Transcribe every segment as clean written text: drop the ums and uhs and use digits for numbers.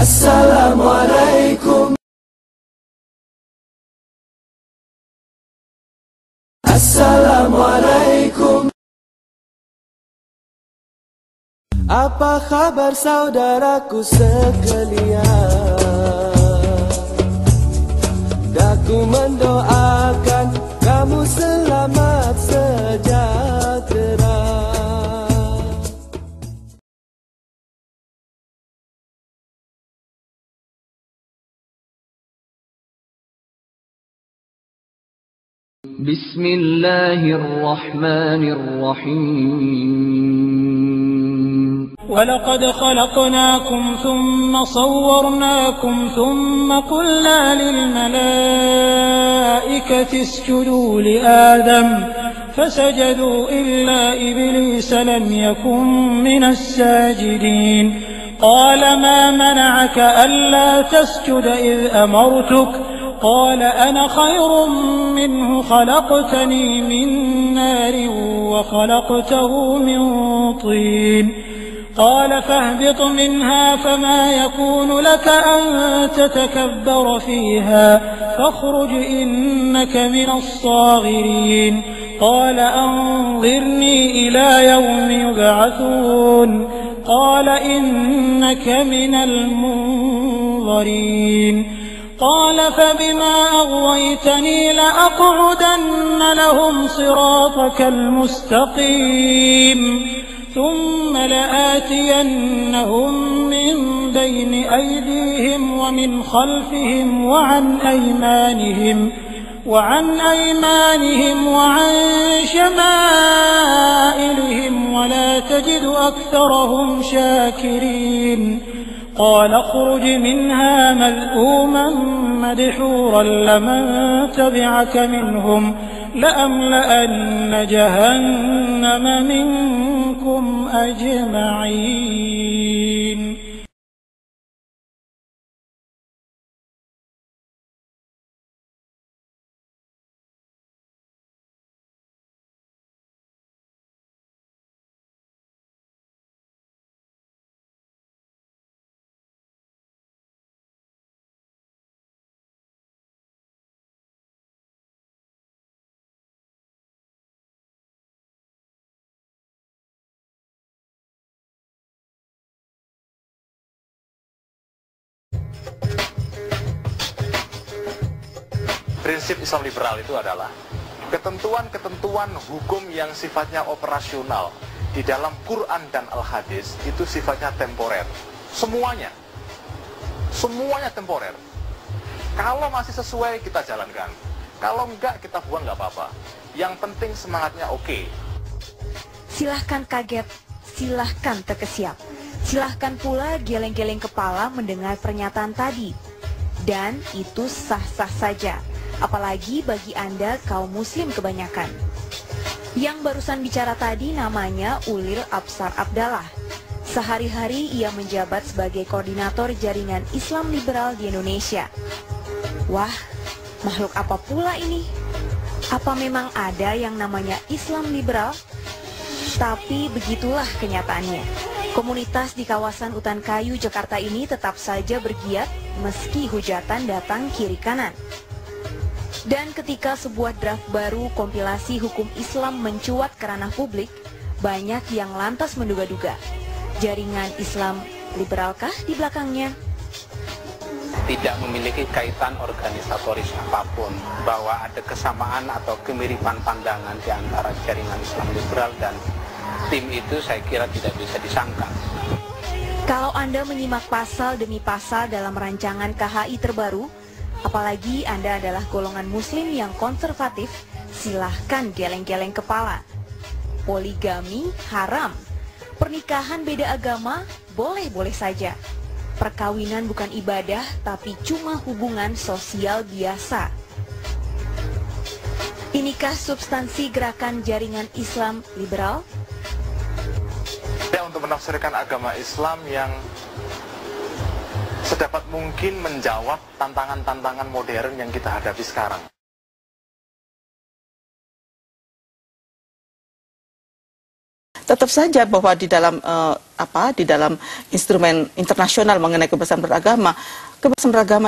Assalamualaikum. Assalamualaikum. Apa kabar saudaraku sekalian? Daku mendoakan kamu selamat sejahtera. Bismillahirrahmanirrahim. ولقد خلقناكم ثم صورناكم ثم قلنا للملائكة اسجدوا لآدم فسجدوا إلا إبليس لم يكن من الساجدين قال ما منعك ألا تسجد إذ أمرتك قال أنا خير منه خلقتني من نار وخلقته من طين قال فاهبط منها فما يكون لك أن تتكبر فيها فاخرج إنك من الصاغرين قال أنظرني إلى يوم يبعثون قال إنك من المنظرين قال فبما أغويتني لأقعدن لهم صراطك المستقيم ثم لآتينهم من بين أيديهم ومن خلفهم وعن أيمانهم وعن شمائلهم ولا تجد أكثرهم شاكرين قال اخرج منها مذءوما مدحورا لمن تبعك منهم لأملأن جهنم منكم أجمعين. Prinsip Islam liberal itu adalah ketentuan-ketentuan hukum yang sifatnya operasional di dalam Quran dan Al-Hadis itu sifatnya temporer. Semuanya temporer. Kalau masih sesuai kita jalankan, kalau enggak kita buang nggak apa-apa. Yang penting semangatnya oke. Silahkan kaget, silahkan terkesiap, silahkan pula geleng-geleng kepala mendengar pernyataan tadi. Dan itu sah-sah saja, apalagi bagi Anda kaum muslim kebanyakan. Yang barusan bicara tadi namanya Ulil Absar Abdallah. Sehari-hari ia menjabat sebagai koordinator jaringan Islam liberal di Indonesia. Wah, makhluk apa pula ini? Apa memang ada yang namanya Islam liberal? Tapi begitulah kenyataannya. Komunitas di kawasan Utan Kayu, Jakarta ini tetap saja bergiat meski hujatan datang kiri kanan. Dan ketika sebuah draft baru kompilasi hukum Islam mencuat ke ranah publik, banyak yang lantas menduga-duga, jaringan Islam liberalkah di belakangnya? Tidak memiliki kaitan organisatoris apapun, bahwa ada kesamaan atau kemiripan pandangan di antara jaringan Islam liberal dan tim itu saya kira tidak bisa disangka. Kalau Anda menyimak pasal demi pasal dalam rancangan KHI terbaru, apalagi Anda adalah golongan muslim yang konservatif, silahkan geleng-geleng kepala. Poligami haram. Pernikahan beda agama boleh-boleh saja. Perkawinan bukan ibadah, tapi cuma hubungan sosial biasa. Inikah substansi gerakan jaringan Islam liberal? Untuk menafsirkan agama Islam yang sedapat mungkin menjawab tantangan-tantangan modern yang kita hadapi sekarang. tetap saja bahwa di dalam di dalam instrumen internasional mengenai kebebasan beragama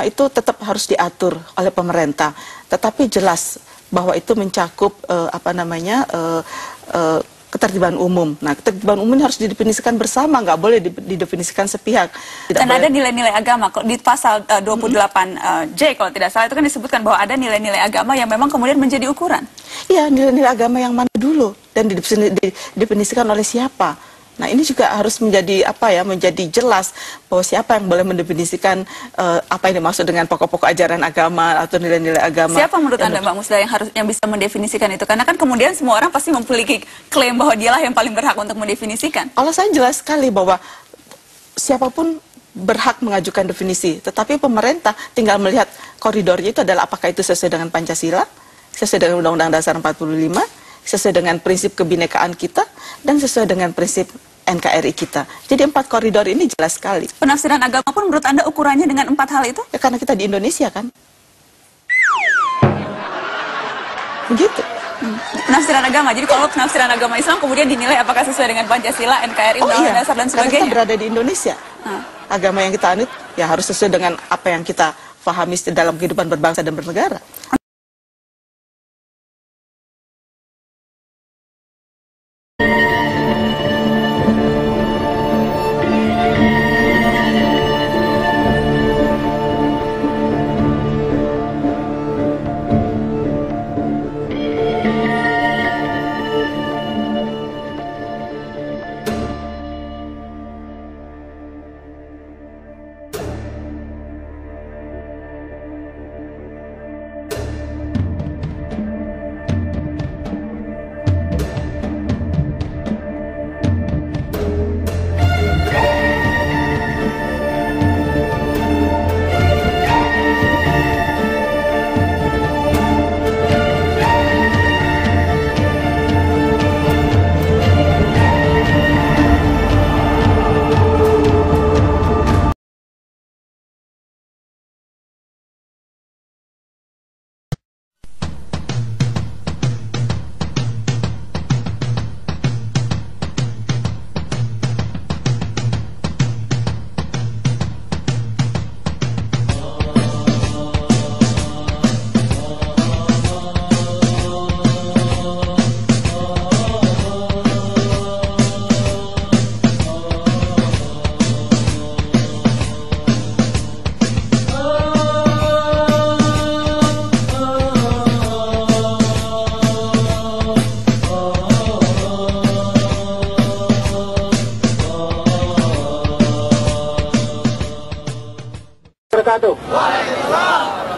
itu tetap harus diatur oleh pemerintah. Tetapi jelas bahwa itu mencakup ketertiban umum. Nah, ketertiban umum ini harus didefinisikan bersama, nggak boleh didefinisikan sepihak. Dan ada nilai-nilai agama. Di pasal 28J kalau tidak salah itu kan disebutkan bahwa ada nilai-nilai agama yang memang kemudian menjadi ukuran. Iya, nilai-nilai agama yang mana dulu dan didefinisikan oleh siapa. Nah, ini juga harus menjadi menjadi jelas bahwa siapa yang boleh mendefinisikan apa yang dimaksud dengan pokok-pokok ajaran agama atau nilai-nilai agama. Siapa menurut Anda, Mbak Musda, yang bisa mendefinisikan itu? Karena kan kemudian semua orang pasti memiliki klaim bahwa dialah yang paling berhak untuk mendefinisikan. Kalau saya jelas sekali bahwa siapapun berhak mengajukan definisi, tetapi pemerintah tinggal melihat koridornya itu adalah apakah itu sesuai dengan Pancasila, sesuai dengan Undang-Undang Dasar 45, sesuai dengan prinsip kebinekaan kita, dan sesuai dengan prinsip NKRI kita. Jadi 4 koridor ini jelas sekali. Penafsiran agama pun menurut Anda ukurannya dengan 4 hal itu? Ya, karena kita di Indonesia kan. Begitu. Penafsiran agama. Jadi kalau penafsiran agama Islam kemudian dinilai apakah sesuai dengan Pancasila, NKRI, Undang-Undang Dasar dan sebagainya. Karena kita berada di Indonesia. Agama yang kita anut ya harus sesuai dengan apa yang kita pahami dalam kehidupan berbangsa dan bernegara.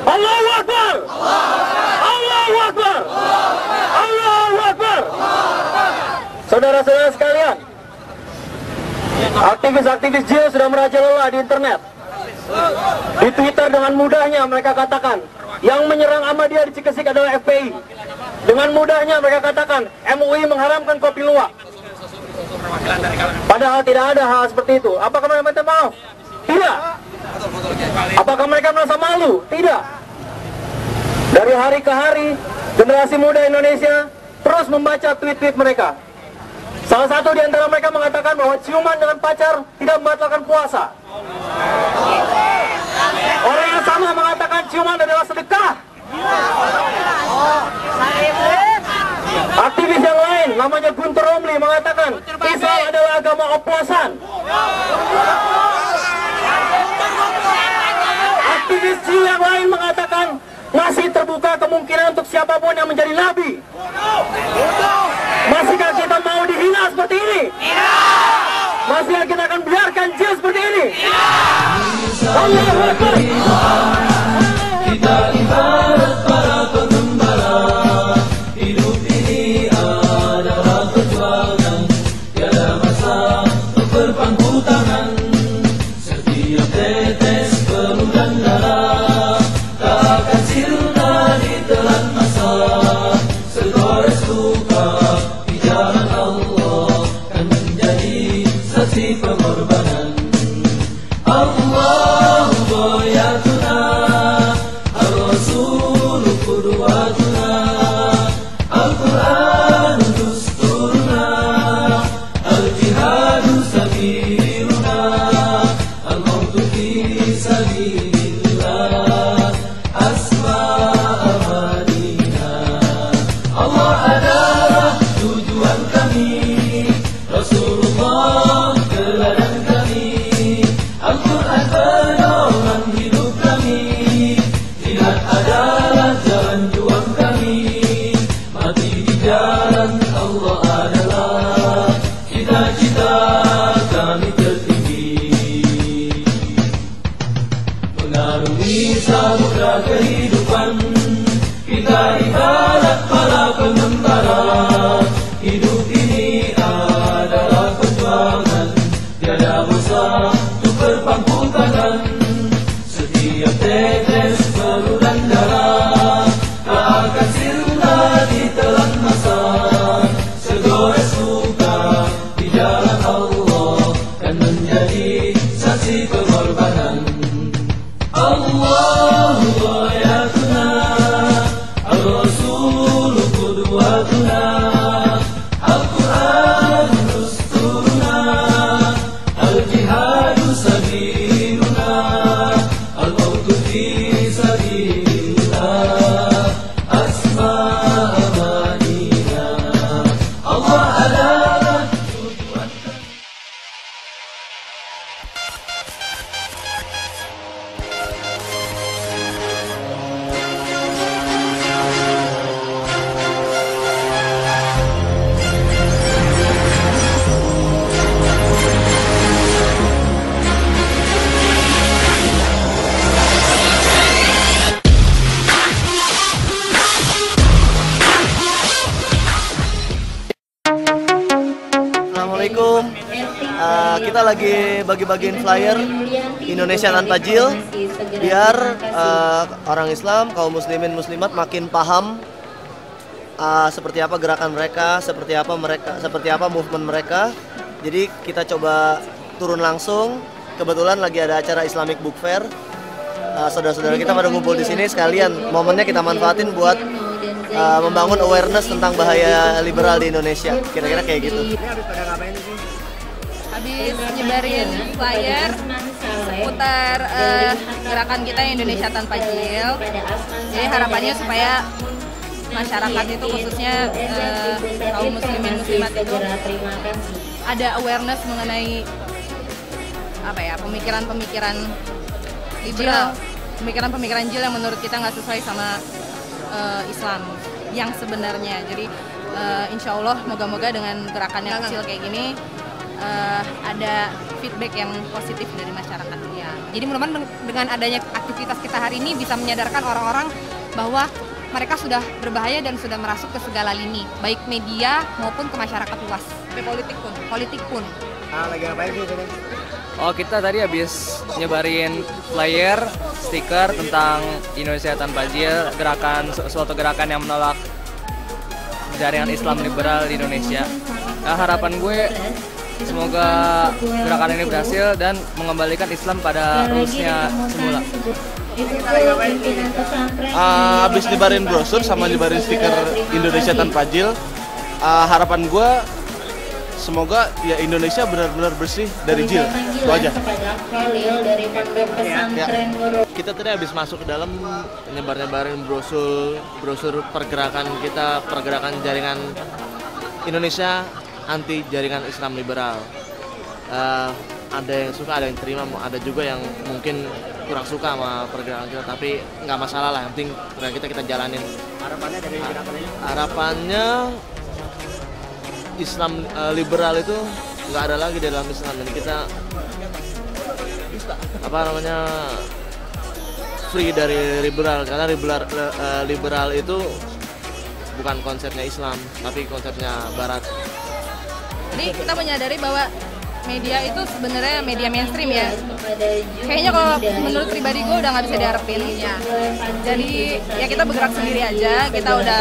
Allahu Akbar! Allahu Akbar! Allahu Akbar! Saudara-saudara sekalian, aktivis-aktivis jihad sudah merajalela di internet. Di Twitter dengan mudahnya mereka katakan yang menyerang Ahmadiyah di Cikesik adalah FPI. Dengan mudahnya mereka katakan MUI mengharamkan kopi luwak. Padahal tidak ada hal seperti itu. Apakah mereka minta maaf? Tidak. Apakah mereka merasa malu? Tidak. Dari hari ke hari, generasi muda Indonesia terus membaca tweet-tweet mereka. Salah satu di antara mereka mengatakan bahwa ciuman dengan pacar tidak membatalkan puasa. Orang yang sama mengatakan ciuman adalah sedekah. Aktivis yang lain, namanya Guntur Romli, mengatakan Islam adalah agama oplosan. Aktivis yang lain mengatakan masih terbuka kemungkinan untuk siapapun yang menjadi nabi. Masihkah kita mau dihina seperti ini? Masihkah kita akan biarkan jihad seperti ini? Allahu Akbar. Kita ibarat para pengembara. Hidup ini adalah perjuangan. Tiada masa untuk berpangku tangan. Setiap tetes peluh dan darah tak akan sirna ditelan masa. Segores luka di jalan Allah kan menjadi saksi pengorbanan. kasih pengorbanan. Allahu ayatuna, Al-Rasul qudwatuna, Al-Quran dusturuna, Al-Jihadu sabiluna, Al-Mautu fi sabilillah, Asma amanina. Allah adalah tujuan. Assalamualaikum. Kita lagi bagi-bagiin flyer Indonesia Tanpa Jil biar orang Islam, kaum muslimin muslimat makin paham seperti apa gerakan mereka, seperti apa movement mereka. Jadi kita coba turun langsung. Kebetulan lagi ada acara Islamic Book Fair. Saudara-saudara kita pada ngumpul di sini, sekalian momennya kita manfaatin buat membangun awareness tentang bahaya liberal di Indonesia. Kira-kira kayak gitu. Habis nyebarin flyer seputar gerakan kita Indonesia Tanpa Jil. Jadi harapannya supaya masyarakat itu, khususnya kaum muslimin muslimat itu, ada awareness mengenai apa ya, pemikiran-pemikiran liberal, pemikiran-pemikiran jil yang menurut kita nggak sesuai sama Islam yang sebenarnya. Jadi insya Allah moga-moga dengan gerakan yang kecil kayak gini ada feedback yang positif dari masyarakat. Ya. Jadi mudah-mudahan dengan adanya aktivitas kita hari ini bisa menyadarkan orang-orang bahwa mereka sudah berbahaya dan sudah merasuk ke segala lini, baik media maupun ke masyarakat luas. Sampai politik pun. Lagi ngapain sih tadi? Oh, kita tadi habis nyebarin flyer, stiker tentang Indonesia Tanpa Jil, suatu gerakan yang menolak jaringan Islam liberal di Indonesia. Harapan gue semoga gerakan ini berhasil dan mengembalikan Islam pada rulesnya semula. Habis nyebarin brosur sama nyebarin stiker Indonesia Tanpa Jil, harapan gue semoga ya Indonesia benar-benar bersih dari jil. Itu aja. Ya. Kita tadi habis masuk ke dalam nyebarin brosur pergerakan kita, pergerakan jaringan Indonesia anti jaringan Islam liberal. Ada yang suka, ada yang terima, ada juga yang mungkin kurang suka sama pergerakan kita, tapi nggak masalah lah, yang penting kita jalanin. Harapannya dari gerakan ini? Harapannya Islam liberal itu nggak ada lagi dalam Islam, dan kita free dari liberal, karena liberal itu bukan konsepnya Islam tapi konsepnya Barat. Jadi kita menyadari bahwa media itu sebenarnya media mainstream ya. Kayaknya kalau menurut pribadi gue udah nggak bisa diharapin ya. Jadi ya kita bergerak sendiri aja, kita udah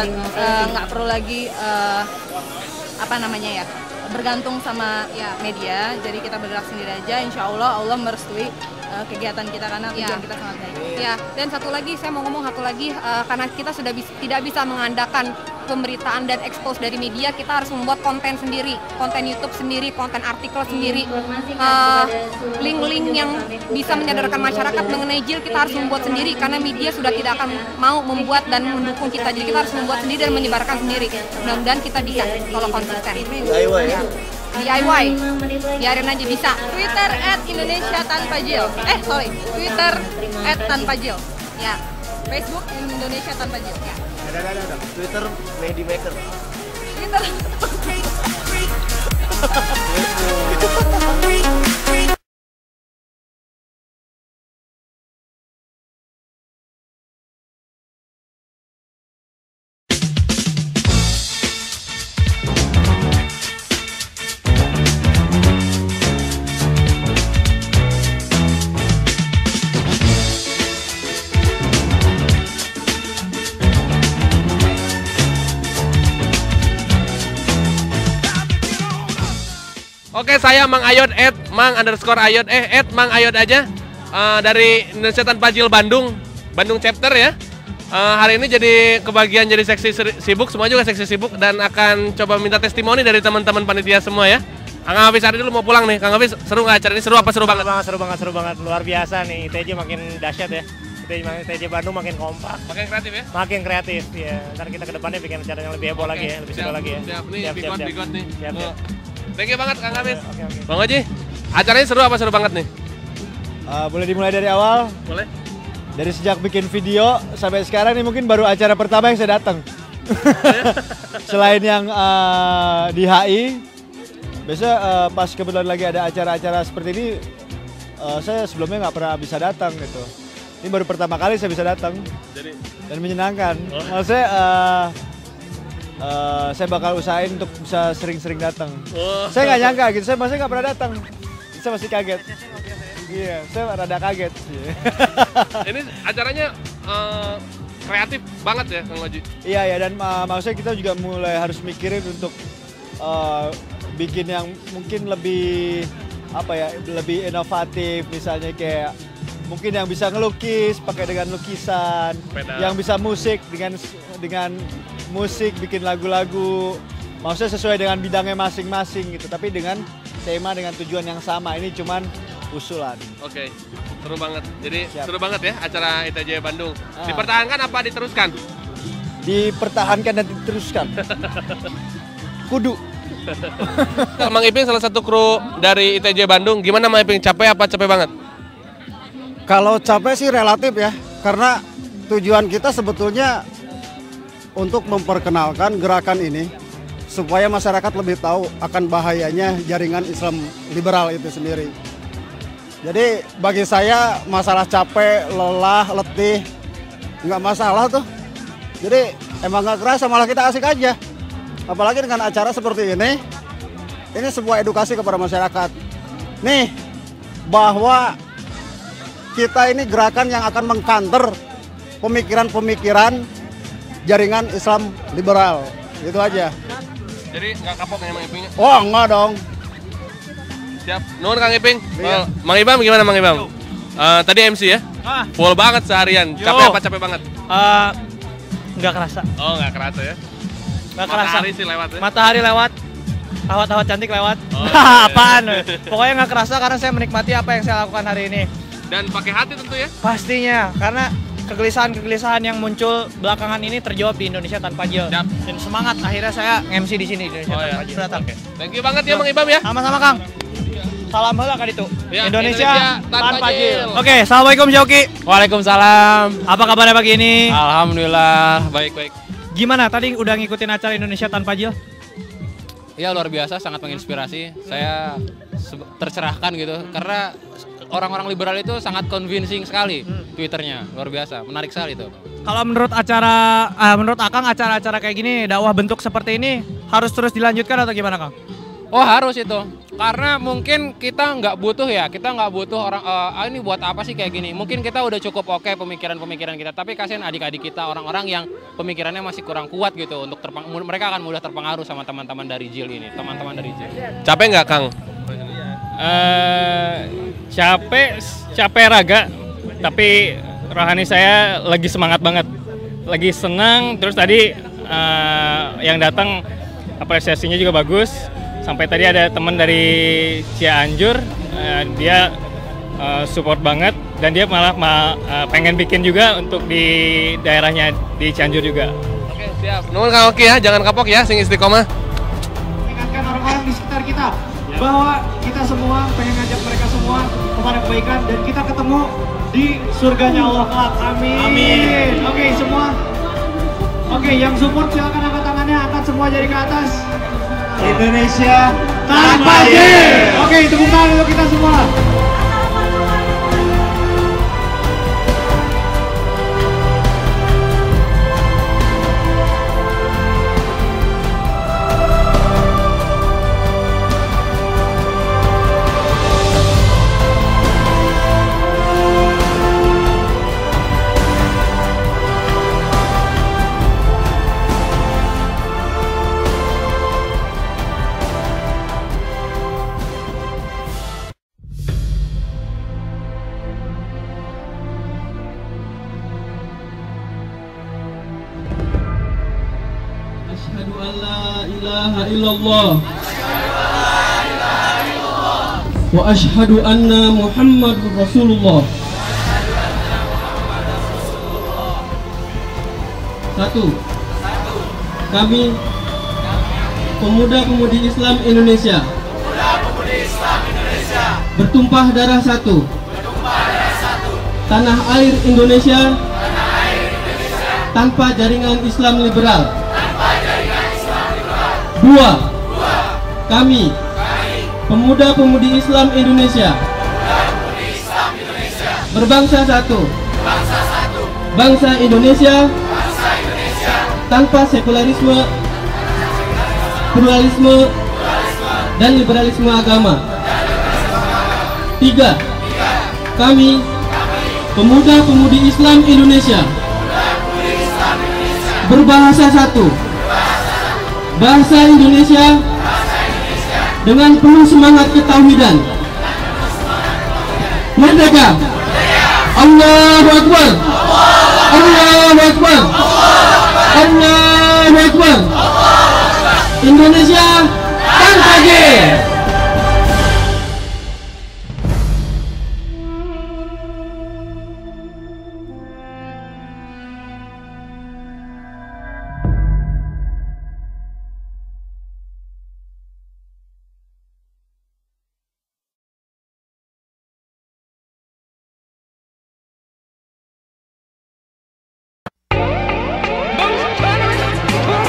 nggak perlu lagi bergantung sama media. Jadi kita bergerak sendiri aja, insya Allah merestui kegiatan kita karena tujuan kita sangat baik. Ya, dan satu lagi saya mau ngomong karena kita sudah tidak bisa mengandalkan pemberitaan dan expose dari media, kita harus membuat konten sendiri, konten YouTube sendiri, konten artikel sendiri, link-link yang bisa menyadarkan masyarakat mengenai jil kita harus membuat sendiri karena media sudah tidak akan mau membuat dan mendukung kita, jadi kita harus membuat sendiri dan menyebarkan sendiri. Mudah-mudahan kita bisa kalau konsisten. DIY, biarin aja bisa. Twitter @IndonesiaTanpaJil. Twitter @tanpajil. Ya. Facebook Indonesia Tanpa Jil. Ya. Ada. Twitter Medimaker. Twitter. Oke, saya Mang Ayon @mang_ayod @mang_ayod aja dari Indonesia Tanpa Jil Bandung chapter ya. Hari ini jadi kebagian jadi seksi sibuk, semua juga seksi sibuk, dan akan coba minta testimoni dari teman-teman panitia semua ya. Kang Hafiz hari dulu mau pulang nih. Kang Hafiz, seru nggak acara ini? Seru apa? Seru banget? Seru banget, luar biasa nih. ITJ makin dahsyat ya. ITJ Bandung makin kompak. Makin kreatif ya? Makin kreatif ya. Ntar kita ke depannya bikin acara yang lebih heboh lagi ya, lebih seru lagi ya. Siap nih, bigot nih. Siap. Thank you banget Kang Hafiz. Bang Oji, acaranya seru apa? Seru banget nih? Boleh dimulai dari awal? Boleh. Dari sejak bikin video sampai sekarang ini mungkin baru acara pertama yang saya datang. Selain yang di HI, biasa pas kebetulan lagi ada acara-acara seperti ini, saya sebelumnya nggak pernah bisa datang gitu. Ini baru pertama kali saya bisa datang. Dan menyenangkan. Maksudnya saya bakal usahain untuk bisa sering-sering datang. Saya nggak nyangka gitu, saya masih nggak pernah datang. Saya masih kaget. Iya, saya rada kaget. Ini acaranya kreatif banget ya Kang Oji? Iya, dan maksudnya kita juga mulai harus mikirin untuk bikin yang mungkin lebih lebih inovatif, misalnya kayak mungkin yang bisa ngelukis pakai dengan lukisan, yang bisa musik dengan musik, bikin lagu-lagu, maksudnya sesuai dengan bidangnya masing-masing gitu, tapi dengan tema, dengan tujuan yang sama. Ini cuman usulan. Oke, seru banget. Jadi seru banget ya acara ITJ Bandung. Dipertahankan apa diteruskan? Dipertahankan dan diteruskan. Kudu. Mang Iping salah satu kru dari ITJ Bandung. Gimana Mang Iping? Capek apa capek banget? Kalau capek sih relatif ya, karena tujuan kita sebetulnya untuk memperkenalkan gerakan ini supaya masyarakat lebih tahu akan bahayanya jaringan Islam liberal itu sendiri. Jadi bagi saya masalah capek, lelah, letih nggak masalah tuh. Jadi emang nggak kerasa, malah kita asik aja. Apalagi dengan acara seperti ini sebuah edukasi kepada masyarakat. Nih, bahwa kita ini gerakan yang akan mengkanter pemikiran-pemikiran jaringan Islam liberal. Itu aja. Jadi nggak kapok ya Mang Ipingnya? Oh, enggak dong. Siap. Nuhun Kang Iping. Mang Ibam gimana Mang Ibam? Tadi MC ya? Full banget seharian. Capek apa capek banget? Nggak kerasa. Oh, nggak kerasa ya? Nggak kerasa. Matahari sih lewat ya? Matahari lewat. Awat-awat cantik lewat. Apaan? Pokoknya nggak kerasa karena saya menikmati apa yang saya lakukan hari ini. Dan pakai hati tentu ya? Pastinya, karena kegelisahan-kegelisahan yang muncul belakangan ini terjawab di Indonesia Tanpa Jil. Dan semangat akhirnya saya MC di sini Indonesia Tanpa Jil. Thank you banget ya Mang Ibam ya. Sama-sama Kang. Salam heula kan itu. Ya, Indonesia Tanpa Jil. Oke, assalamualaikum Syauki. Waalaikumsalam. Apa kabarnya pagi ini? Alhamdulillah, baik-baik. Gimana tadi udah ngikutin acara Indonesia Tanpa Jil? Ya luar biasa, sangat menginspirasi. Saya tercerahkan gitu karena orang-orang liberal itu sangat convincing sekali Twitternya, luar biasa, menarik sekali itu. Kalau menurut Akang acara-acara kayak gini, dakwah bentuk seperti ini harus terus dilanjutkan atau gimana Kang? Oh harus itu, karena mungkin kita nggak butuh orang ini buat apa sih kayak gini. Mungkin kita udah cukup oke pemikiran-pemikiran kita, tapi kasihan adik-adik kita, orang-orang yang pemikirannya masih kurang kuat gitu, mereka akan mudah terpengaruh sama teman-teman dari JIL ini, teman-teman dari JIL. Capek nggak Kang? Capek raga, tapi rohani saya lagi semangat banget, lagi senang. Terus tadi yang datang apresiasinya juga bagus. Sampai tadi ada teman dari Cianjur, dia support banget dan dia malah pengen bikin juga untuk di daerahnya di Cianjur juga. Oke, siap. Nuhun Kang Oki ya, jangan kapok ya, sing istiqomah. Ingatkan orang-orang di sekitar kita bahwa kita semua pengen ngajak mereka semua kepada kebaikan dan kita ketemu di surganya Allah kelak. Amin. Amin. Oke, semua. Oke, yang support silakan angkat tangannya, angkat semua jari ke atas. Indonesia Tanpa Jil. Oke, tepuk tangan untuk kita semua. ilaha illallah wa asyhadu anna Muhammadur Rasulullah. 1. Kami pemuda-pemudi Islam Indonesia bertumpah darah satu tanah air Indonesia tanpa jaringan Islam liberal. 2. Kami pemuda-pemudi Islam Indonesia berbangsa satu, bangsa Indonesia tanpa sekularisme, pluralisme, dan liberalisme agama. 3. Kami pemuda-pemudi Islam Indonesia berbahasa satu, bahasa Indonesia dengan penuh semangat ketauhidan. Merdeka! Allahu Akbar! Allahu Akbar! Allahu Akbar! Indonesia tanpa jil!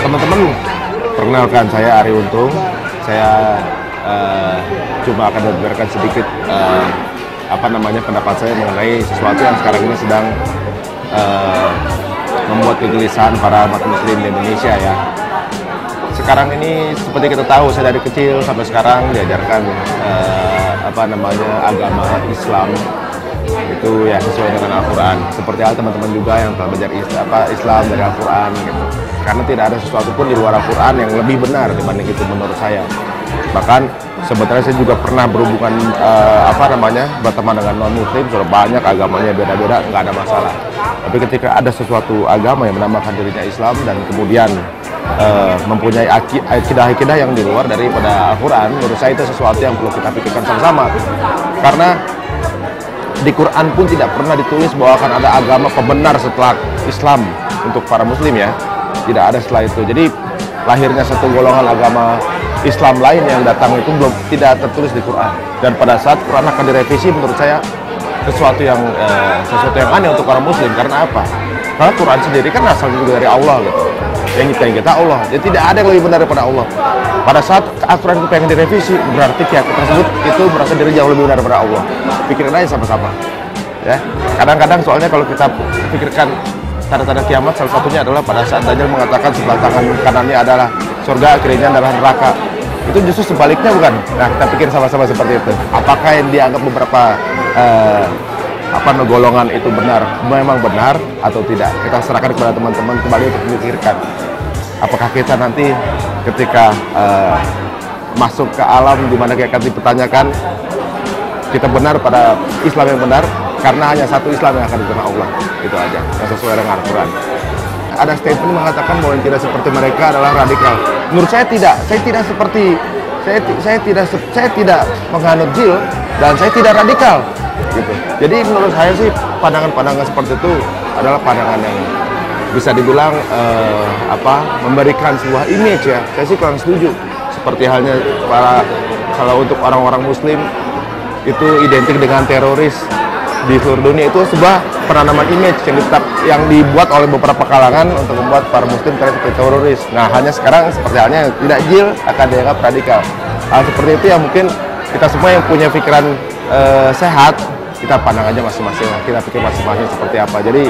Teman-teman, perkenalkan saya Ari Untung. Saya coba akan membeberkan sedikit pendapat saya mengenai sesuatu yang sekarang ini sedang membuat kegelisahan para umat muslim di Indonesia ya. Sekarang ini seperti kita tahu, saya dari kecil sampai sekarang diajarkan agama Islam itu ya sesuai dengan Al-Quran. Seperti hal teman-teman juga yang telah belajar Islam dari Al-Quran gitu. Karena tidak ada sesuatu pun di luar Al-Quran yang lebih benar dibanding itu menurut saya. Bahkan sebenarnya saya juga pernah berhubungan berteman dengan non-muslim, sudah banyak agamanya beda-beda, nggak ada masalah. Tapi ketika ada sesuatu agama yang menamakan dirinya Islam dan kemudian mempunyai akidah-akidah yang di luar daripada Al-Quran, menurut saya itu sesuatu yang perlu kita pikirkan sama-sama. Karena di Quran pun tidak pernah ditulis bahwa akan ada agama pembenar setelah Islam untuk para muslim ya. Tidak ada setelah itu. Jadi lahirnya satu golongan agama Islam lain yang datang itu tidak tertulis di Quran. Dan pada saat Quran akan direvisi, menurut saya sesuatu yang aneh untuk para muslim. Karena apa? Karena Quran sendiri kan asalnya juga dari Allah gitu. Yang nyiptain kita Allah. Jadi tidak ada yang lebih benar daripada Allah. Pada saat aturan itu pengen direvisi, berarti pihak tersebut itu merasa diri jauh lebih benar daripada Allah. Pikirin aja sama-sama. Ya. Kadang-kadang soalnya kalau kita pikirkan tanda-tanda kiamat, salah satunya adalah pada saat Dajjal mengatakan sebelah tangan kanannya adalah surga, kirinya adalah neraka. Itu justru sebaliknya bukan? Nah, kita pikir sama-sama seperti itu. Apakah yang dianggap beberapa golongan itu memang benar atau tidak? Kita serahkan kepada teman-teman kembali untuk memikirkan. Apakah kita nanti ketika masuk ke alam di mana kita akan dipertanyakan, kita benar pada Islam yang benar karena hanya satu Islam yang akan diterima Allah, itu aja yang sesuai dengan Al-Quran. Ada statement mengatakan bahwa yang tidak seperti mereka adalah radikal. Menurut saya tidak. Saya tidak menganut jil dan saya tidak radikal gitu. Jadi menurut saya sih pandangan-pandangan seperti itu adalah pandangan yang bisa dibilang memberikan sebuah image ya. Saya sih kurang setuju. Seperti halnya kalau untuk orang-orang muslim itu identik dengan teroris di seluruh dunia, itu sebuah penanaman image yang dibuat oleh beberapa kalangan untuk membuat para muslim terlihat seperti teroris. Nah, hanya sekarang seperti halnya tidak jil akan dianggap radikal. Hal seperti itu yang mungkin kita semua yang punya pikiran sehat, kita pandang aja masing-masing, kita pikir masing-masing seperti apa. Jadi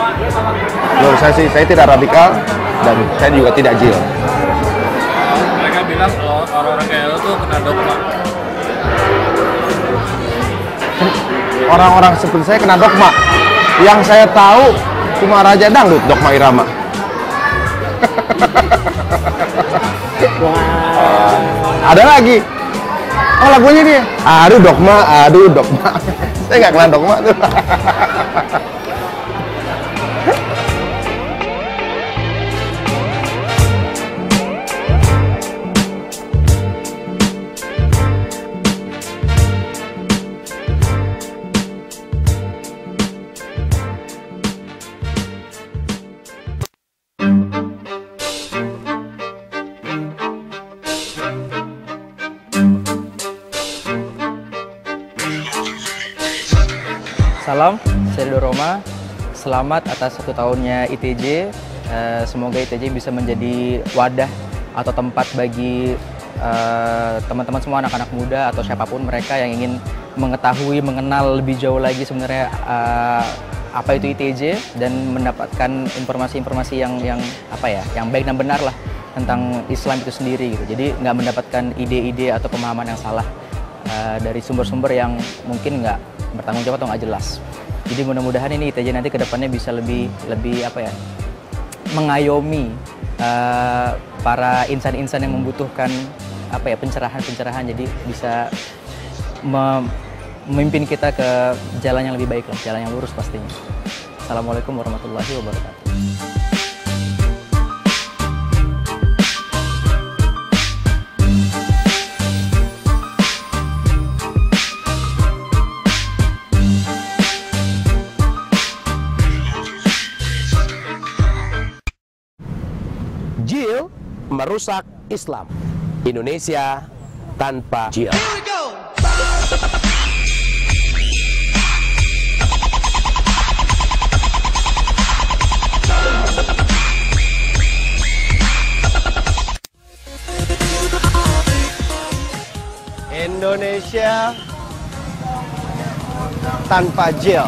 menurut saya sih, saya tidak radikal dan saya juga tidak jil. Mereka bilang kalau orang-orang kayak lo tuh kena dogma. Orang-orang seperti saya kena dogma. Yang saya tahu cuma Raja Dangdut, Dogma Irama. Ada lagi. Oh, lagunya dia. Aduh dogma. Saya nggak kena dogma tuh. Salam, saya Rido Roma. Selamat atas 1 tahunnya ITJ. Semoga ITJ bisa menjadi wadah atau tempat bagi teman-teman semua anak-anak muda atau siapapun mereka yang ingin mengetahui, mengenal lebih jauh lagi sebenarnya apa itu ITJ dan mendapatkan informasi-informasi yang baik dan benar lah tentang Islam itu sendiri gitu. Jadi nggak mendapatkan ide-ide atau pemahaman yang salah dari sumber-sumber yang mungkin nggak bertanggung jawab atau nggak jelas. Jadi mudah-mudahan ini ITJ nanti kedepannya bisa lebih mengayomi para insan-insan yang membutuhkan pencerahan, jadi bisa memimpin kita ke jalan yang lebih baik lah, jalan yang lurus pastinya. Assalamualaikum warahmatullahi wabarakatuh. JIL merusak Islam. Indonesia tanpa JIL. Indonesia tanpa JIL.